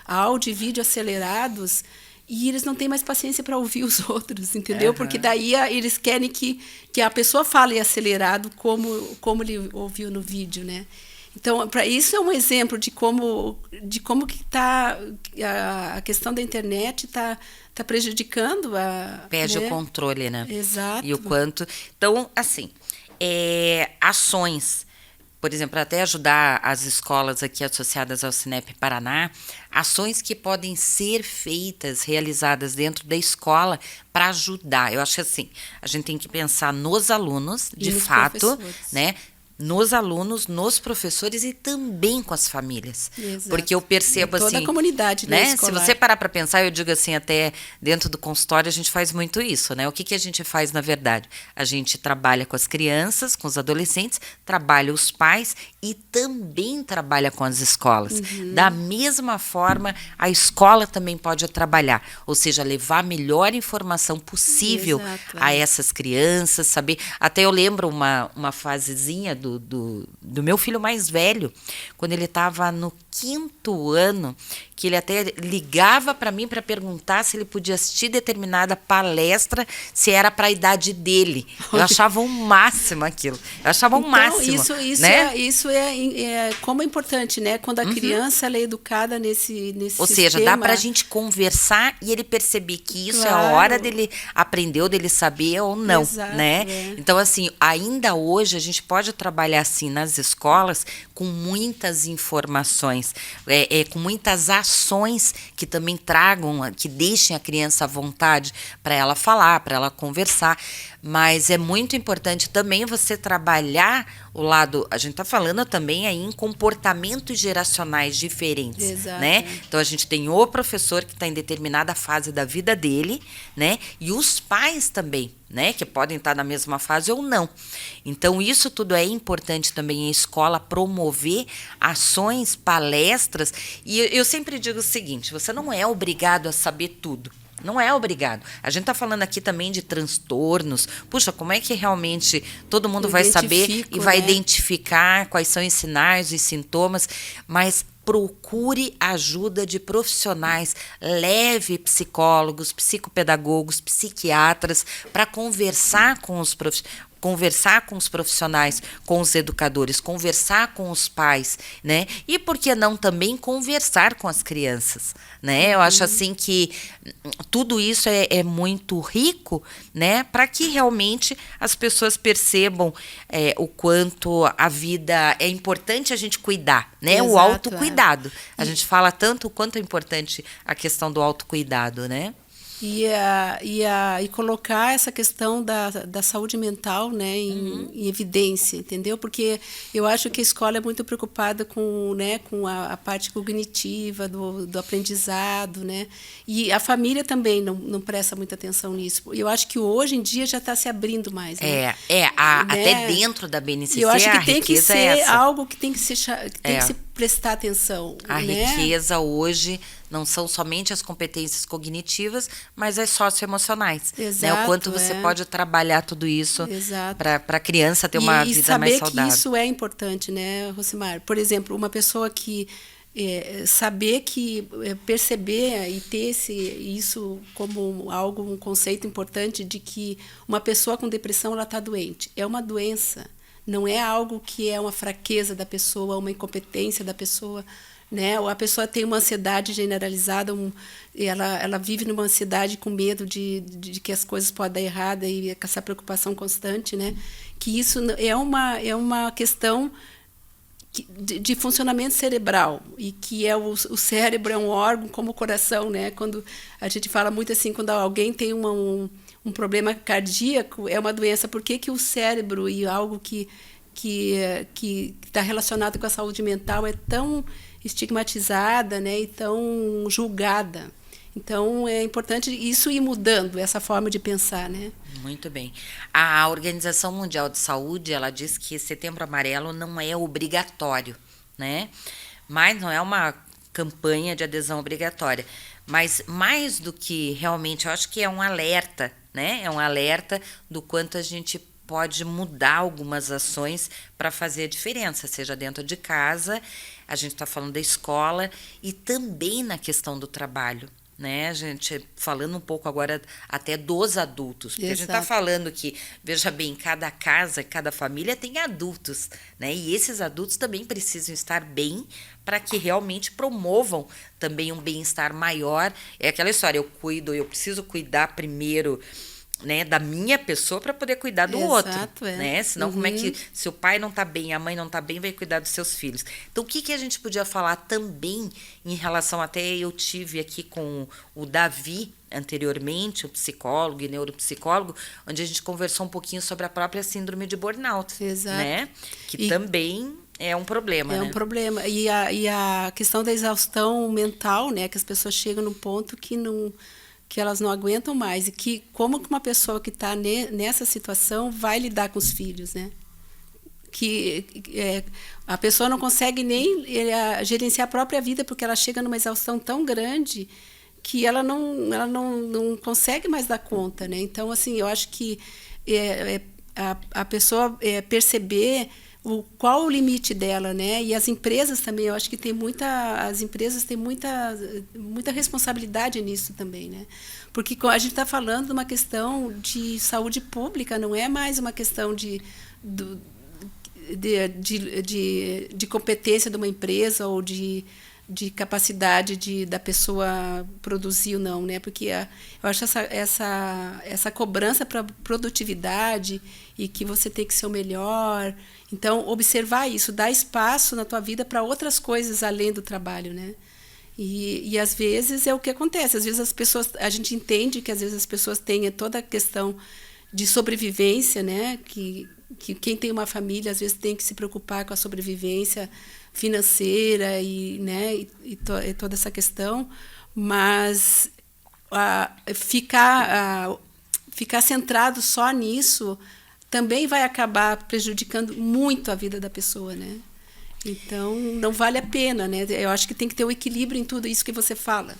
áudio e vídeo acelerados. E eles não têm mais paciência para ouvir os outros, entendeu? Porque daí eles querem que a pessoa fale acelerado como ele ouviu no vídeo, né? Então, para isso é um exemplo de como que a questão da internet está prejudicando Perde né? o controle, né? Exato. E o quanto... Então, assim, ações... Por exemplo, até ajudar as escolas aqui associadas ao Cinep Paraná, ações que podem ser feitas, realizadas dentro da escola para ajudar. Eu acho que assim, a gente tem que pensar nos alunos, de fato, né? Nos alunos, nos professores e também com as famílias. Exato. Porque eu percebo assim... Toda a comunidade, né? Se você parar para pensar, eu digo assim, até dentro do consultório a gente faz muito isso, né? O que a gente faz, na verdade? A gente trabalha com as crianças, com os adolescentes, trabalha os pais e também trabalha com as escolas. Da mesma forma, a escola também pode trabalhar, ou seja, levar a melhor informação possível a essas crianças, saber... Até eu lembro uma fasezinha do meu filho mais velho, quando ele estava no 5º ano, que ele até ligava para mim para perguntar se ele podia assistir determinada palestra, se era para a idade dele. Eu achava o máximo aquilo. Eu achava o máximo. Isso é como é importante, né? Quando a criança ela é educada nesse Ou seja, dá para a gente conversar e ele perceber que isso é a hora dele aprender ou dele saber ou não. Exato, né? Então, assim, ainda hoje a gente pode trabalhar assim nas escolas com muitas informações, com muitas ações que também tragam, que deixem a criança à vontade para ela falar, para ela conversar. Mas é muito importante também você trabalhar o lado, a gente está falando também aí em comportamentos geracionais diferentes, Exato, né? Então a gente tem o professor que está em determinada fase da vida dele, né? E os pais também, né? Que podem estar na mesma fase ou não. Então isso tudo é importante também em escola promover ações, palestras. E eu sempre digo o seguinte: você não é obrigado a saber tudo. Não é obrigado. A gente está falando aqui também de transtornos. Puxa, como é que realmente todo mundo vai saber e vai identificar quais são os sinais, os sintomas, mas procure ajuda de profissionais, leve psicólogos, psicopedagogos, psiquiatras para conversar com os profissionais, com os educadores, conversar com os pais, né? E por que não também conversar com as crianças, né? Eu acho assim que tudo isso é muito rico, né? Para que realmente as pessoas percebam o quanto a vida é importante a gente cuidar, né? Exato, o autocuidado. A gente fala tanto o quanto é importante a questão do autocuidado, né? E colocar essa questão da saúde mental, né, em evidência, entendeu? Porque eu acho que a escola é muito preocupada com, né, com a parte cognitiva, do aprendizado, né? E a família também não presta muita atenção nisso. Eu acho que hoje em dia já está se abrindo mais. Né? Né? Até dentro da BNCC eu acho que a tem que ser essa. algo que tem que se prestar atenção. A riqueza hoje não são somente as competências cognitivas, mas as socioemocionais. Exato, né? O quanto você pode trabalhar tudo isso para a criança ter uma vida mais saudável. E saber que isso é importante, né, Rosimar? Por exemplo, uma pessoa que saber que perceber e ter isso como um conceito importante de que uma pessoa com depressão ela está doente. É uma doença. Não é algo que é uma fraqueza da pessoa, uma incompetência da pessoa, né? Ou a pessoa tem uma ansiedade generalizada, ela vive numa ansiedade com medo de que as coisas podem dar errado e com essa preocupação constante, né? Que isso é uma questão de funcionamento cerebral e que o cérebro é um órgão como o coração, né? Quando a gente fala muito assim, quando alguém tem um problema cardíaco, é uma doença. Por que o cérebro e algo que está relacionado com a saúde mental é tão estigmatizada, né, e tão julgada? Então, é importante isso ir mudando, essa forma de pensar, né? Muito bem. A Organização Mundial de Saúde, ela diz que Setembro Amarelo não é obrigatório, né? Mas não é uma campanha de adesão obrigatória. Mas mais do que realmente, eu acho que é um alerta, né? É um alerta do quanto a gente pode mudar algumas ações para fazer a diferença, seja dentro de casa, a gente está falando da escola e também na questão do trabalho. Né, a gente falando um pouco agora até dos adultos, porque Exato. A gente está falando que, veja bem, cada casa, cada família tem adultos, né, e esses adultos também precisam estar bem para que realmente promovam também um bem-estar maior. É aquela história, eu preciso cuidar primeiro, né, da minha pessoa para poder cuidar do Exato, outro, né? Senão como é que se o pai não está bem, a mãe não está bem, vai cuidar dos seus filhos? Então o que a gente podia falar também em relação, até eu tive aqui com o Davi anteriormente, o psicólogo e neuropsicólogo, onde a gente conversou um pouquinho sobre a própria síndrome de burnout, Exato. né? Que também é um problema, né? É um problema. E a questão da exaustão mental, né, que as pessoas chegam num ponto que elas não aguentam mais, e que como que uma pessoa que está nessa situação vai lidar com os filhos, né? Que a pessoa não consegue nem gerenciar a própria vida, porque ela chega numa exaustão tão grande que ela não consegue mais dar conta, né? Então, assim, eu acho que a pessoa perceber qual o limite dela, né? E as empresas também, eu acho que as empresas têm muita responsabilidade nisso também, né? Porque a gente está falando de uma questão de saúde pública, não é mais uma questão de competência de uma empresa ou de capacidade da pessoa produzir ou não, né? Porque eu acho essa cobrança para produtividade e que você tem que ser o melhor. Então, observar isso, dar espaço na tua vida para outras coisas além do trabalho, né? E às vezes é o que acontece. Às vezes a gente entende que às vezes as pessoas têm toda a questão de sobrevivência, né? Que quem tem uma família às vezes tem que se preocupar com a sobrevivência financeira e toda essa questão, mas ficar centrado só nisso também vai acabar prejudicando muito a vida da pessoa, né? Então, não vale a pena, né? Eu acho que tem que ter um equilíbrio em tudo isso que você fala,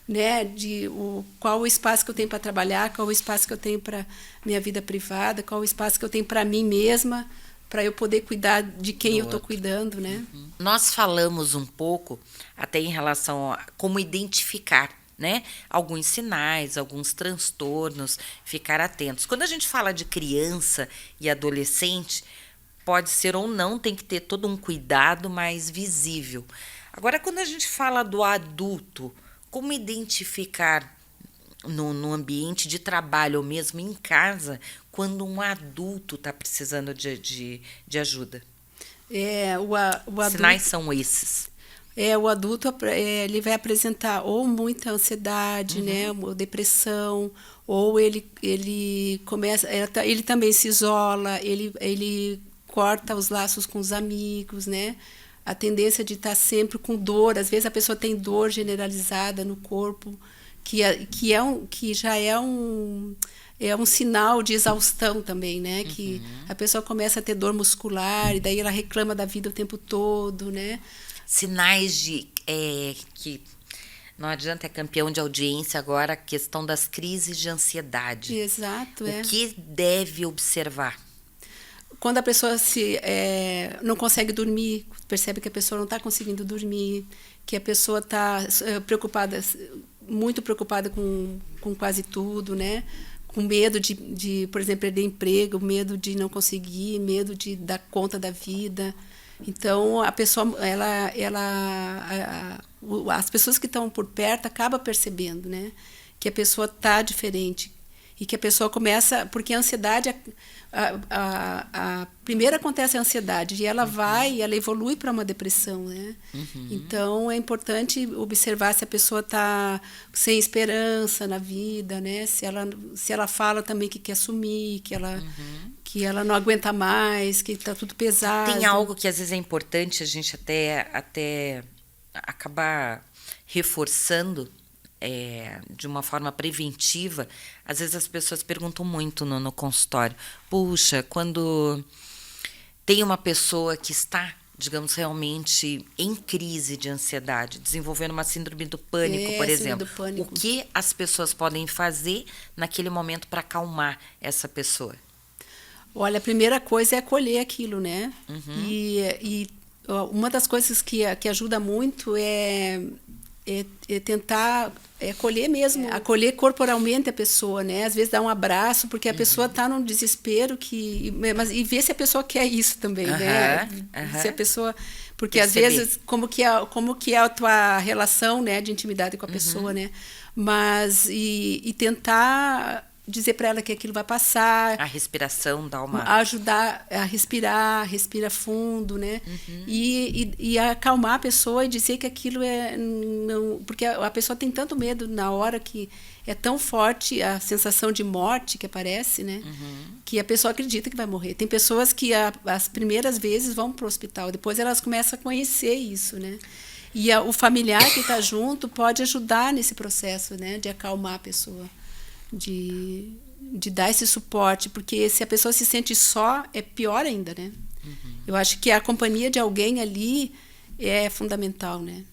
né? Qual o espaço que eu tenho para trabalhar, qual o espaço que eu tenho para minha vida privada, qual o espaço que eu tenho para mim mesma, para eu poder cuidar de quem eu estou cuidando, né? Nós falamos um pouco até em relação a como identificar, né, alguns sinais, alguns transtornos, ficar atentos. Quando a gente fala de criança e adolescente, pode ser ou não, tem que ter todo um cuidado mais visível. Agora, quando a gente fala do adulto, como identificar no ambiente de trabalho ou mesmo em casa, quando um adulto está precisando de ajuda? O adulto, sinais são esses? O adulto ele vai apresentar ou muita ansiedade, né, ou depressão, ou ele começa, ele também se isola, ele corta os laços com os amigos, né? A tendência de estar sempre com dor, às vezes a pessoa tem dor generalizada no corpo, que já é um sinal de exaustão também, né? Que a pessoa começa a ter dor muscular e daí ela reclama da vida o tempo todo, né? Sinais de que não adianta, é campeão de audiência agora, a questão das crises de ansiedade. Exato, O que deve observar? Quando a pessoa não consegue dormir, percebe que a pessoa não está conseguindo dormir, que a pessoa está muito preocupada com quase tudo, né? Com medo de, por exemplo, perder emprego, medo de não conseguir, medo de dar conta da vida. Então, a pessoa, as pessoas que estão por perto acabam percebendo, né, que a pessoa está diferente e que a pessoa começa, porque a ansiedade, primeiro acontece a ansiedade e ela evolui para uma depressão, né? Então é importante observar se a pessoa está sem esperança na vida, né? Se ela fala também que quer sumir, que ela não aguenta mais, que está tudo pesado. Tem algo que às vezes é importante a gente até acabar reforçando de uma forma preventiva. Às vezes as pessoas perguntam muito no consultório: puxa, quando tem uma pessoa que está, digamos, realmente em crise de ansiedade, desenvolvendo uma síndrome do pânico, por exemplo, do pânico. O que as pessoas podem fazer naquele momento para acalmar essa pessoa? Olha, a primeira coisa é acolher aquilo, né? E uma das coisas que ajuda muito é tentar acolher mesmo, acolher corporalmente a pessoa, né? Às vezes dar um abraço, porque a pessoa está num desespero e ver se a pessoa quer isso também, né? Se a pessoa, porque às vezes como que é a tua relação, né, de intimidade com a pessoa, né? Mas e tentar dizer para ela que aquilo vai passar. A respiração dá uma... Ajudar a respirar, respira fundo, né? E acalmar a pessoa e dizer que aquilo não, porque a pessoa tem tanto medo na hora que é tão forte a sensação de morte que aparece, né? Que a pessoa acredita que vai morrer. Tem pessoas que as primeiras vezes vão para o hospital, depois elas começam a conhecer isso, né? E o familiar que está junto pode ajudar nesse processo, né? De acalmar a pessoa. De dar esse suporte, porque se a pessoa se sente só, é pior ainda, né? Eu acho que a companhia de alguém ali é fundamental, né?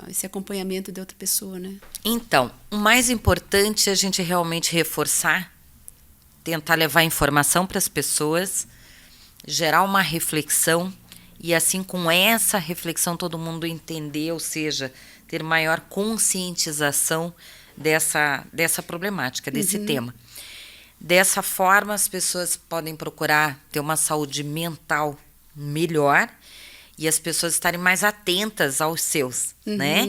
Esse acompanhamento de outra pessoa, né? Então, o mais importante é a gente realmente reforçar, tentar levar informação para as pessoas, gerar uma reflexão e assim com essa reflexão todo mundo entender, ou seja, ter maior conscientização dessa problemática, desse tema. Dessa forma, as pessoas podem procurar ter uma saúde mental melhor e as pessoas estarem mais atentas aos seus, né?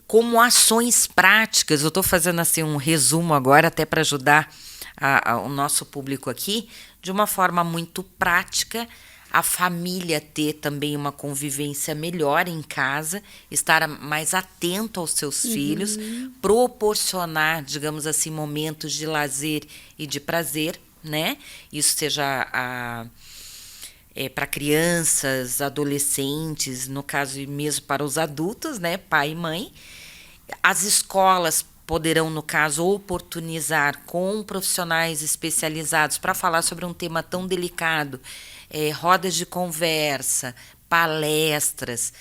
Como ações práticas, eu estou fazendo assim um resumo agora, até para ajudar o nosso público aqui, de uma forma muito prática, a família ter também uma convivência melhor em casa, estar mais atento aos seus filhos, proporcionar, digamos assim, momentos de lazer e de prazer, né? Isso seja para crianças, adolescentes, no caso mesmo para os adultos, né? Pai e mãe. As escolas poderão, no caso, oportunizar com profissionais especializados para falar sobre um tema tão delicado, rodas de conversa, palestras,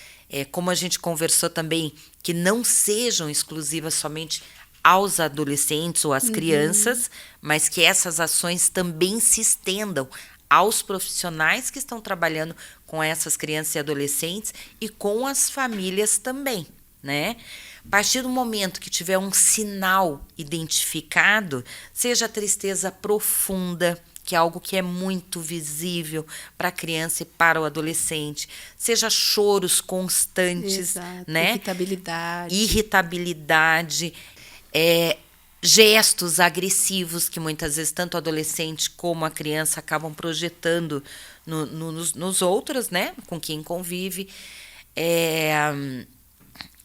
como a gente conversou também, que não sejam exclusivas somente aos adolescentes ou às crianças, mas que essas ações também se estendam aos profissionais que estão trabalhando com essas crianças e adolescentes e com as famílias também, né? A partir do momento que tiver um sinal identificado, seja a tristeza profunda, que é algo que é muito visível para a criança e para o adolescente, seja choros constantes, né? Irritabilidade, gestos agressivos que muitas vezes tanto o adolescente como a criança acabam projetando nos outros, né? Com quem convive.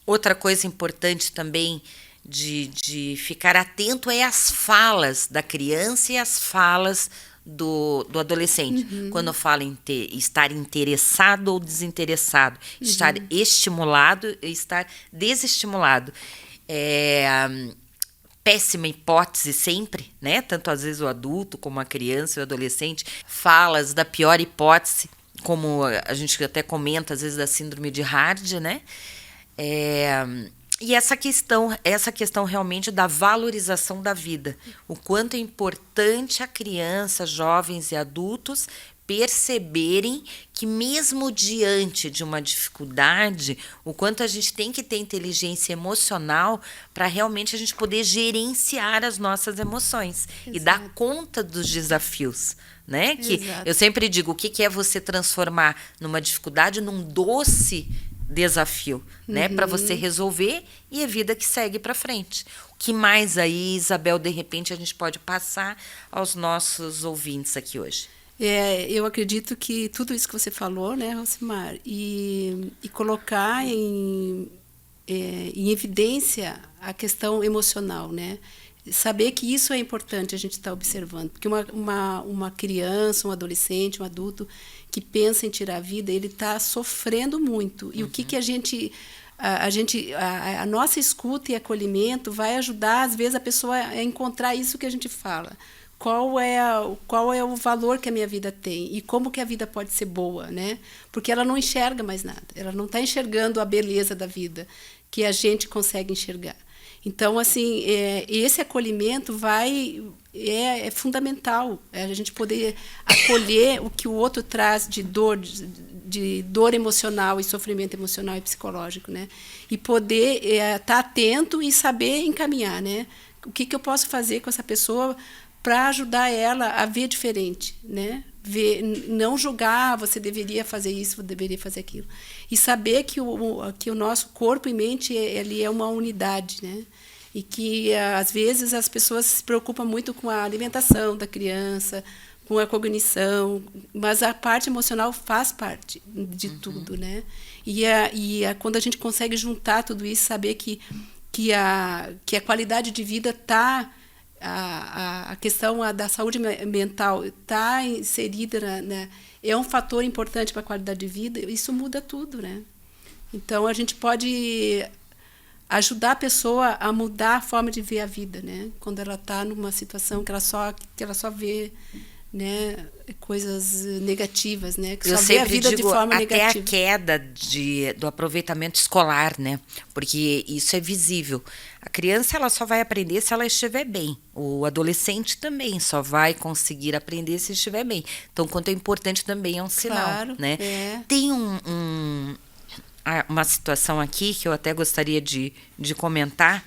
Outra coisa importante também de ficar atento é as falas da criança e as falas do adolescente. Quando eu falo em estar interessado ou desinteressado, estar estimulado e estar desestimulado. Péssima hipótese sempre, né? Tanto às vezes o adulto como a criança e o adolescente. Falas da pior hipótese, como a gente até comenta às vezes da síndrome de Hard, né? E essa questão realmente da valorização da vida. O quanto é importante a criança, jovens e adultos perceberem que mesmo diante de uma dificuldade, o quanto a gente tem que ter inteligência emocional para realmente a gente poder gerenciar as nossas emoções e dar conta dos desafios, né? Que eu sempre digo, o que é você transformar numa dificuldade num doce desafio, né, para você resolver e a vida que segue para frente. O que mais aí, Isabel, de repente a gente pode passar aos nossos ouvintes aqui hoje? Eu acredito que tudo isso que você falou, né, Rosimar, e colocar em evidência a questão emocional, né? Saber que isso é importante a gente estar observando, porque uma criança, um adolescente, um adulto que pensa em tirar a vida, ele está sofrendo muito. E o que a nossa escuta e acolhimento vai ajudar, às vezes, a pessoa a encontrar isso que a gente fala. Qual é o valor que a minha vida tem e como que a vida pode ser boa, né? Porque ela não enxerga mais nada, ela não está enxergando a beleza da vida que a gente consegue enxergar. Então, assim, esse acolhimento é fundamental, a gente poder acolher o que o outro traz de dor emocional e sofrimento emocional e psicológico, né? E poder estar atento e saber encaminhar, né? O que eu posso fazer com essa pessoa para ajudar ela a ver diferente, né? Não julgar, você deveria fazer isso, você deveria fazer aquilo. E saber que o nosso corpo e mente ele é uma unidade, né? E que, às vezes, as pessoas se preocupam muito com a alimentação da criança, com a cognição, mas a parte emocional faz parte de tudo, né? E quando a gente consegue juntar tudo isso, saber que a qualidade de vida está... A questão da saúde mental está inserida, é um fator importante para a qualidade de vida, isso muda tudo, né? Então, a gente pode ajudar a pessoa a mudar a forma de ver a vida, né? Quando ela está numa situação que ela só vê, né, coisas negativas, né? Que eu só vê a vida digo, de forma até negativa. A queda do aproveitamento escolar, né? Porque isso é visível. A criança ela só vai aprender se ela estiver bem. O adolescente também só vai conseguir aprender se estiver bem. Então, quanto é importante também é um sinal, claro, né? Tem uma situação aqui que eu até gostaria de comentar.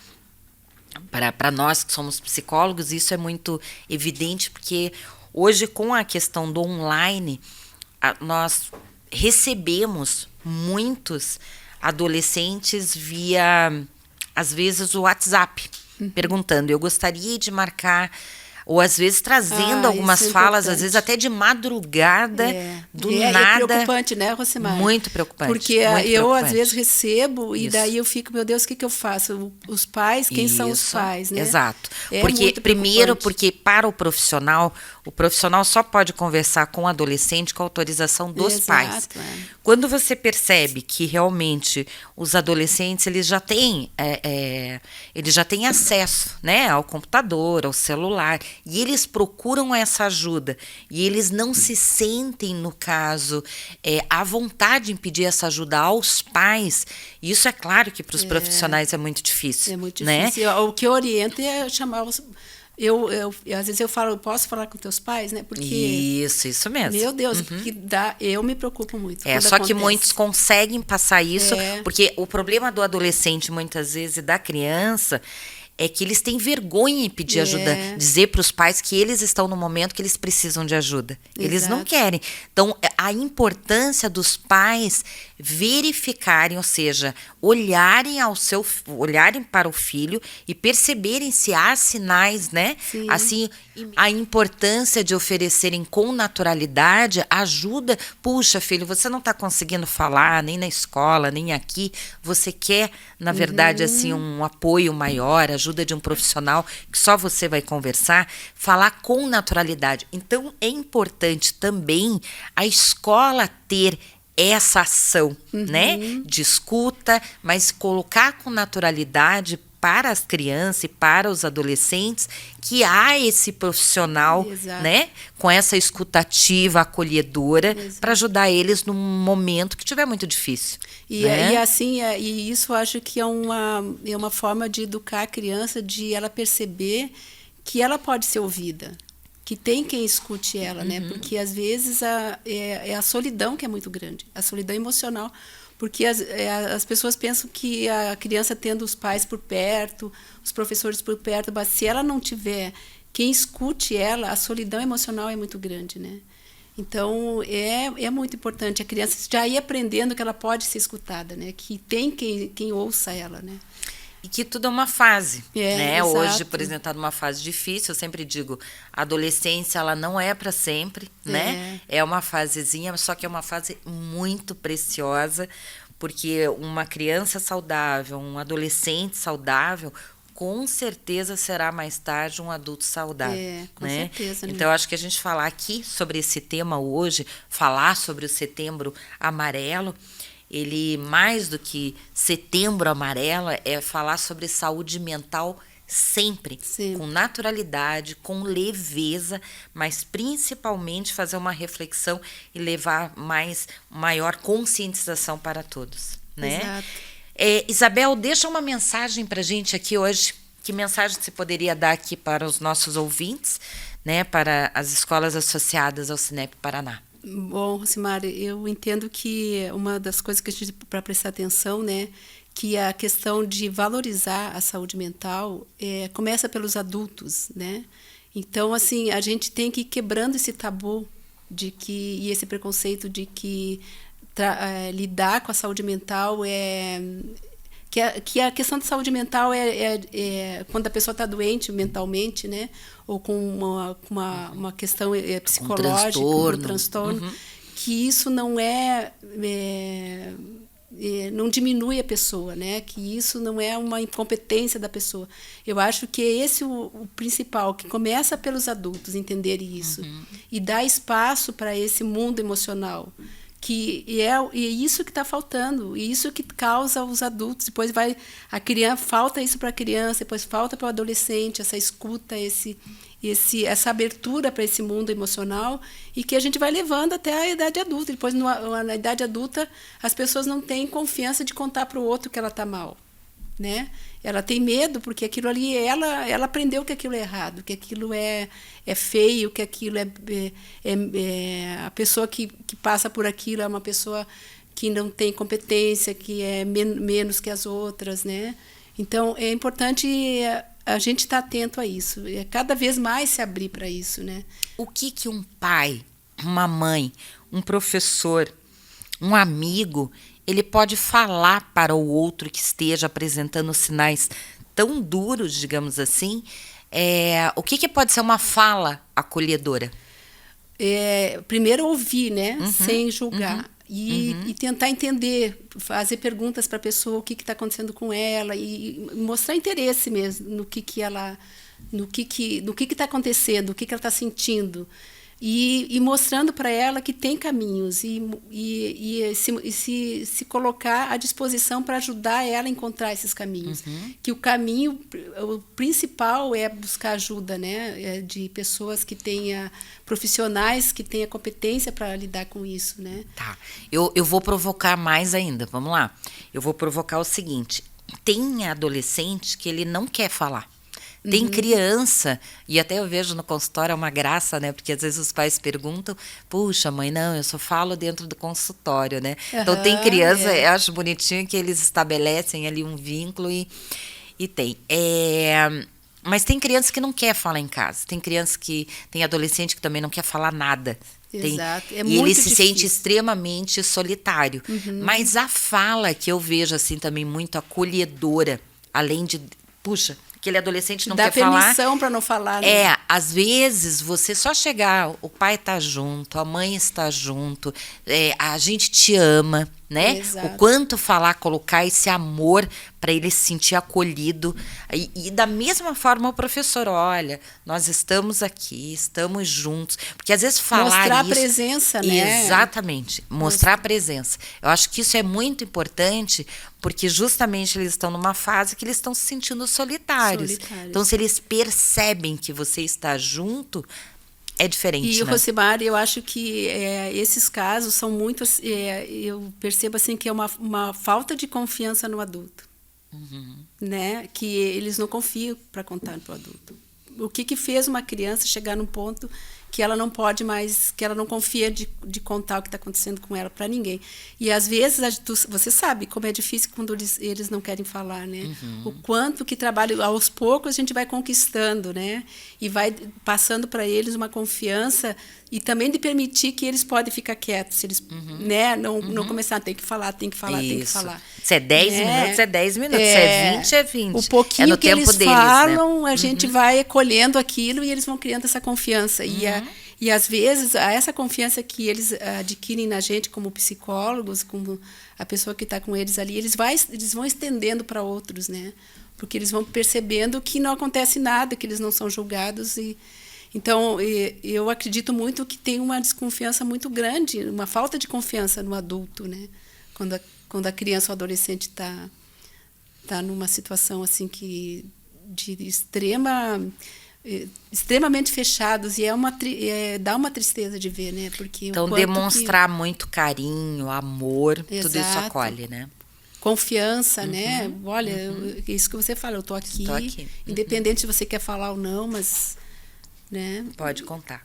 Para nós que somos psicólogos, isso é muito evidente, porque hoje, com a questão do online, nós recebemos muitos adolescentes via, às vezes, o WhatsApp, perguntando, eu gostaria de marcar Ou às vezes trazendo algumas falas, às vezes até de madrugada, do nada. É preocupante, né, Rosemar? Muito preocupante. Porque eu, às vezes, recebo e daí eu fico, meu Deus, o que eu faço? Os pais, quem são os pais, né? Exato. Porque para o profissional só pode conversar com o adolescente com a autorização dos pais. Quando você percebe que realmente os adolescentes eles já têm acesso, né, ao computador, ao celular, e eles procuram essa ajuda e eles não se sentem, no caso, à vontade em pedir essa ajuda aos pais, isso é claro que para os profissionais é muito difícil. É muito difícil. Né? O que eu oriento é chamar os... às vezes eu falo, posso falar com teus pais, né? Porque isso mesmo. Meu Deus, que eu me preocupo muito. Só que muitos conseguem passar isso, porque o problema do adolescente, muitas vezes, e da criança, é que eles têm vergonha em pedir ajuda, dizer para os pais que eles estão no momento que eles precisam de ajuda. Eles não querem. Então, a importância dos pais verificarem, ou seja, olharem para o filho e perceberem se há sinais, né? Sim. Assim, a importância de oferecerem com naturalidade ajuda. Puxa, filho, você não está conseguindo falar nem na escola, nem aqui. Você quer, na verdade, assim, um apoio maior, ajuda de um profissional que só você vai conversar, falar com naturalidade. Então, é importante também a escola ter essa ação, né, de escuta, mas colocar com naturalidade para as crianças e para os adolescentes que há esse profissional, né, com essa escutativa acolhedora para ajudar eles num momento que tiver muito difícil. E isso eu acho que é uma forma de educar a criança, de ela perceber que ela pode ser ouvida, que tem quem escute ela, né? Porque às vezes é a solidão que é muito grande, a solidão emocional. Porque as pessoas pensam que a criança tendo os pais por perto, os professores por perto, mas se ela não tiver quem escute ela, a solidão emocional é muito grande, né? Então, é muito importante a criança já ir aprendendo que ela pode ser escutada, né? Que tem quem ouça ela, né? E que tudo é uma fase, né? Exato. Hoje, por exemplo, está numa fase difícil, eu sempre digo, a adolescência, ela não é para sempre, né? É uma fasezinha, só que é uma fase muito preciosa, porque uma criança saudável, um adolescente saudável, com certeza será mais tarde um adulto saudável. Com certeza. Né? Então, eu acho que a gente falar aqui sobre esse tema hoje, falar sobre o Setembro Amarelo, ele, mais do que Setembro Amarelo, é falar sobre saúde mental sempre, com naturalidade, com leveza, mas principalmente fazer uma reflexão e levar maior conscientização para todos. Né? Exato. Isabel, deixa uma mensagem para a gente aqui hoje. Que mensagem você poderia dar aqui para os nossos ouvintes, né, para as escolas associadas ao Cinep Paraná? Bom, Rosemar, eu entendo que uma das coisas que a gente para prestar atenção, né, que a questão de valorizar a saúde mental começa pelos adultos, né? Então, assim, a gente tem que ir quebrando esse tabu e esse preconceito de que lidar com a saúde mental que a questão da saúde mental é quando a pessoa está doente mentalmente, né? Ou com uma questão psicológica, um transtorno, que isso não não diminui a pessoa, né? Que isso não é uma incompetência da pessoa. Eu acho que esse é o principal, que começa pelos adultos entenderem isso e dar espaço para esse mundo emocional. E é isso que está faltando, e isso que causa os adultos. Depois falta isso para a criança, depois falta para o adolescente, essa escuta, essa abertura para esse mundo emocional, e que a gente vai levando até a idade adulta. Depois, na idade adulta, as pessoas não têm confiança de contar para o outro que ela está mal, né? Ela tem medo, porque aquilo ali, ela aprendeu que aquilo é errado, que aquilo é feio, que aquilo a pessoa que passa por aquilo é uma pessoa que não tem competência, que é menos que as outras, né? Então, é importante a gente estar atento a isso, cada vez mais se abrir para isso, né? O que um pai, uma mãe, um professor, um amigo, ele pode falar para o outro que esteja apresentando sinais tão duros, digamos assim, o que pode ser uma fala acolhedora? Primeiro ouvir, né? Sem julgar. E tentar entender, fazer perguntas para a pessoa, o que está acontecendo com ela, e mostrar interesse mesmo no que ela, no que está acontecendo, o que ela está sentindo. E mostrando para ela que tem caminhos e se colocar à disposição para ajudar ela a encontrar esses caminhos. Que o caminho, o principal é buscar ajuda, né? De pessoas que tenham, profissionais que tenham competência para lidar com isso, né? Tá, eu vou provocar mais ainda, vamos lá. Eu vou provocar o seguinte, tem adolescente que ele não quer falar. Tem criança, e até eu vejo no consultório, é uma graça, né? Porque às vezes os pais perguntam, puxa, mãe, não, eu só falo dentro do consultório, né? Então tem criança, eu acho bonitinho que eles estabelecem ali um vínculo e tem. Mas tem criança que não quer falar em casa, tem adolescente que também não quer falar nada. Exato. E ele se sente extremamente solitário. Mas a fala que eu vejo assim também muito acolhedora, além de, puxa, aquele adolescente não quer falar. Dá permissão para não falar. Né? Às vezes você só chegar, o pai está junto, a mãe está junto, a gente te ama, né? Exato. O quanto falar, colocar esse amor para ele se sentir acolhido. E da mesma forma o professor, olha, nós estamos aqui, estamos juntos. Porque às vezes falar mostrar isso, a presença, né? Exatamente, mostrar a presença. Eu acho que isso é muito importante, porque justamente eles estão numa fase que eles estão se sentindo solitários. Então, se eles percebem que você está junto, é diferente, e, né? Rosimar, eu acho que esses casos são muito... eu percebo assim, que é uma falta de confiança no adulto. Né? Que eles não confiam para contar para o adulto. O que fez uma criança chegar num ponto que ela não pode mais, que ela não confia de contar o que está acontecendo com ela para ninguém. E às vezes, você sabe como é difícil quando eles não querem falar, né? O quanto que trabalho, aos poucos a gente vai conquistando, né? E vai passando para eles uma confiança e também de permitir que eles podem ficar quietos, se eles, né? Não começar, tem que falar, tem que falar, tem que falar. Se é 10 minutos, é 10 minutos. Se é 20, é 20. O pouquinho que eles falam, né? A gente vai colhendo aquilo e eles vão criando essa confiança. E às vezes, essa confiança que eles adquirem na gente como psicólogos, como a pessoa que está com eles ali, eles vão estendendo para outros, né? Porque eles vão percebendo que não acontece nada, que eles não são julgados. Então, eu acredito muito que tem uma desconfiança muito grande, uma falta de confiança no adulto, né? Quando a criança ou adolescente está numa situação assim de extremamente fechados, e dá uma tristeza de ver, né? Porque então, demonstrar muito carinho, amor, tudo isso acolhe, né? Confiança, né? Olha, isso que você fala, eu estou aqui, independente se você quer falar ou não, mas... Né? Pode contar.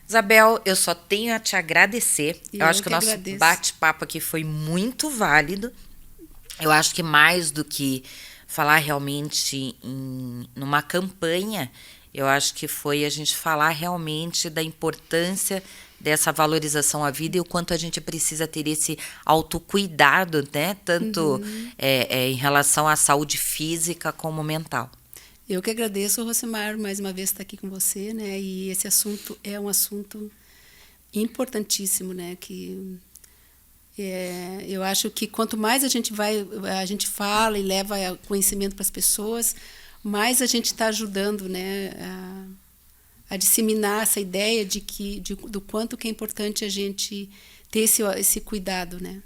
Isabel, eu só tenho a te agradecer. Eu acho que o nosso bate-papo aqui foi muito válido. Eu acho que mais do que falar realmente numa campanha, eu acho que foi a gente falar realmente da importância dessa valorização à vida e o quanto a gente precisa ter esse autocuidado, né? Tanto em relação à saúde física como mental. Eu que agradeço, Rosimar, mais uma vez estar aqui com você, né? E esse assunto é um assunto importantíssimo, né? Que eu acho que quanto mais a gente fala e leva conhecimento para as pessoas, mais a gente está ajudando, né? A disseminar essa ideia do quanto que é importante a gente ter esse cuidado, né?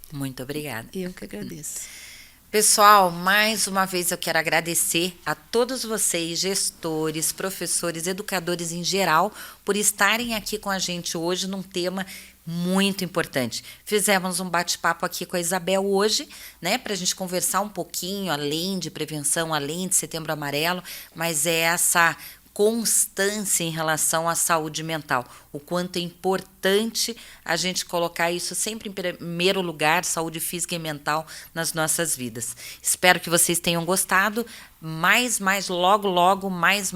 Muito obrigada. Eu que agradeço. Pessoal, mais uma vez eu quero agradecer a todos vocês, gestores, professores, educadores em geral, por estarem aqui com a gente hoje num tema muito importante. Fizemos um bate-papo aqui com a Isabel hoje, né, para a gente conversar um pouquinho, além de prevenção, além de Setembro Amarelo, mas é essa constância em relação à saúde mental, o quanto é importante a gente colocar isso sempre em primeiro lugar, saúde física e mental nas nossas vidas. Espero que vocês tenham gostado, logo, mais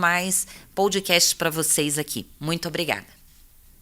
podcasts para vocês aqui. Muito obrigada.